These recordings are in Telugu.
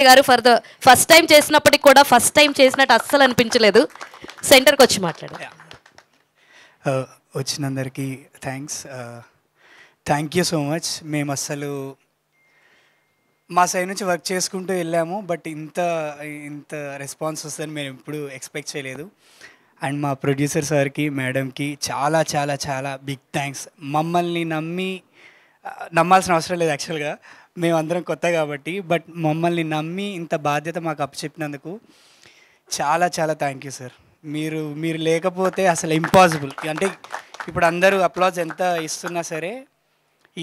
గారు ఫర్ ద ఫస్ట్ టైం చేసినప్పటికి కూడా ఫస్ట్ టైం చేసినట్టు అస్సలు అనిపించలేదు. సెంటర్కి వచ్చి మాట్లాడారు. వచ్చినందరికీ థ్యాంక్ యూ సో మచ్. మేము అస్సలు మా సైడ్ నుంచి వర్క్ చేసుకుంటూ వెళ్ళాము, బట్ ఇంత ఇంత రెస్పాన్స్ వస్తుందని మేము ఎప్పుడు ఎక్స్పెక్ట్ చేయలేదు. అండ్ మా ప్రొడ్యూసర్ సార్కి, మేడంకి చాలా చాలా చాలా బిగ్ థ్యాంక్స్. మమ్మల్ని నమ్మాల్సిన అవసరం లేదు యాక్చువల్గా, మేమందరం కొత్త కాబట్టి, బట్ మమ్మల్ని నమ్మి ఇంత బాధ్యత మాకు అప్పచెప్పినందుకు చాలా చాలా థ్యాంక్ యూ సార్. మీరు లేకపోతే అసలు ఇంపాసిబుల్. అంటే ఇప్పుడు అందరూ అప్లాజ్ ఎంత ఇస్తున్నా సరే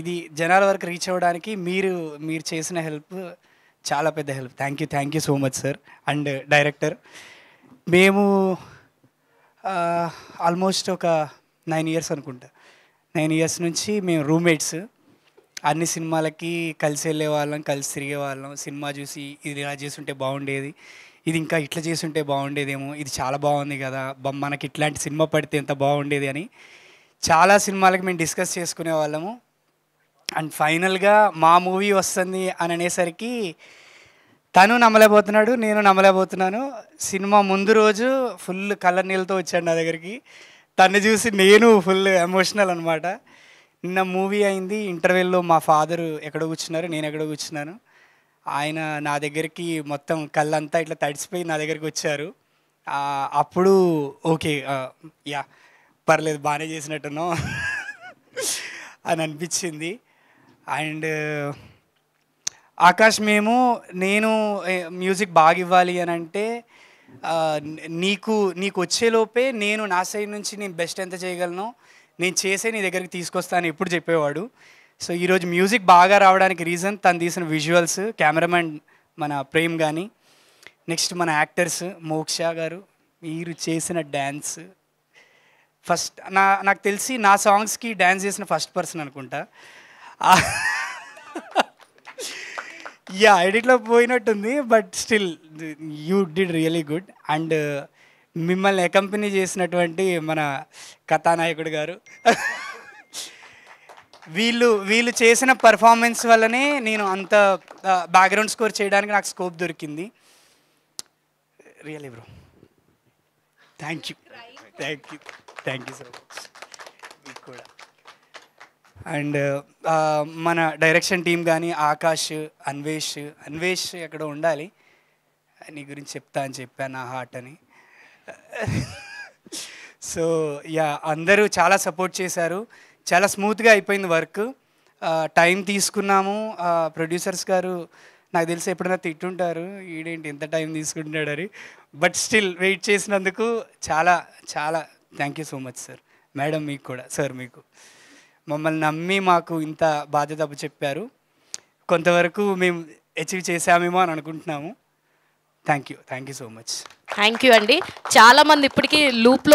ఇది జనాల వరకు రీచ్ అవ్వడానికి మీరు చేసిన హెల్ప్ చాలా పెద్ద help. Thank you so much sir. And director, మేము ఆల్మోస్ట్ ఒక 9 years అనుకుంటా, 9 years నుంచి మేము రూమ్మేట్స్. అన్ని సినిమాలకి కలిసి వెళ్ళే వాళ్ళం, కలిసి తిరిగే వాళ్ళం. సినిమా చూసి ఇది ఇలా చేసుంటే బాగుండేది, ఇది ఇంకా ఇట్లా చేసుంటే బాగుండేదేమో, ఇది చాలా బాగుంది కదా, మనకి ఇట్లాంటి సినిమా పడితే ఎంత బాగుండేది అని చాలా సినిమాలకి మేము డిస్కస్ చేసుకునే వాళ్ళము. అండ్ ఫైనల్గా మా మూవీ వస్తుంది అని అనేసరికి తను నమ్మలేకపోతున్నాడు, నేను నమ్మలేకపోతున్నాను. సినిమా ముందు రోజు ఫుల్ కళ్ళ నీళ్ళతో వచ్చాడు నా దగ్గరికి. తను చూసి నేను ఫుల్ ఎమోషనల్ అనమాట. నిన్న మూవీ అయింది, ఇంటర్వెల్లో మా ఫాదరు ఎక్కడో కూర్చున్నారు, నేను ఎక్కడో కూర్చున్నాను. ఆయన నా దగ్గరికి మొత్తం కళ్ళంతా ఇట్లా తడిసిపోయి నా దగ్గరికి వచ్చారు. అప్పుడు ఓకే, యా పర్లేదు, బాగానే చేసినట్టున్నాం అని అనిపించింది. అండ్ ఆకాష్, నేను మ్యూజిక్ బాగా ఇవ్వాలి అని అంటే నీకు వచ్చేలోపే నేను నా సైడ్ నుంచి నేను బెస్ట్ ఎంత చేయగలను నేను చేసే నీ దగ్గరికి తీసుకొస్తాను ఎప్పుడు చెప్పేవాడు. సో ఈరోజు మ్యూజిక్ బాగా రావడానికి రీజన్ తను తీసిన విజువల్స్, కెమెరామెన్ మన ప్రేమ్ కానీ, నెక్స్ట్ మన యాక్టర్స్ మోక్ష గారు, మీరు చేసిన డ్యాన్స్. ఫస్ట్ నాకు తెలిసి నా సాంగ్స్కి డ్యాన్స్ చేసిన ఫస్ట్ పర్సన్ అనుకుంటా. యా, ఎడిట్లో పోయినట్టుంది, but still you did really good. And మిమ్మల్ని అకంపెనీ చేసినటువంటి మన కథానాయకుడు గారు, వీళ్ళు చేసిన పర్ఫార్మెన్స్ వల్లనే నేను అంత బ్యాక్గ్రౌండ్ స్కోర్ చేయడానికి నాకు స్కోప్ దొరికింది. Really bro, thank you so much మీకు కూడా. అండ్ మన డైరెక్షన్ టీం కానీ ఆకాష్, అన్వేష్ ఎక్కడ ఉండాలి, నీ గురించి చెప్తా అని చెప్పాను, నా హార్ట్ అని. సో యా, అందరూ చాలా సపోర్ట్ చేశారు. చాలా స్మూత్గా అయిపోయింది వర్క్. టైం తీసుకున్నాము. ప్రొడ్యూసర్స్ గారు నాకు తెలిసి ఎప్పుడైనా తిట్టుంటారు, ఈడేంటి ఎంత టైం తీసుకుంటున్నాడని, బట్ స్టిల్ వెయిట్ చేసినందుకు చాలా చాలా thank you so much sir. Madam మీకు కూడా, సార్ మీకు మమ్మల్ని నమ్మి మాకు ఇంత బాధ్యత చెప్పారు. కొంతవరకు మేము అచీవ్ చేసామేమో అని అనుకుంటున్నాము. Thank you so much. Thank you అండి. చాలామంది ఇప్పటికీ లూప్లో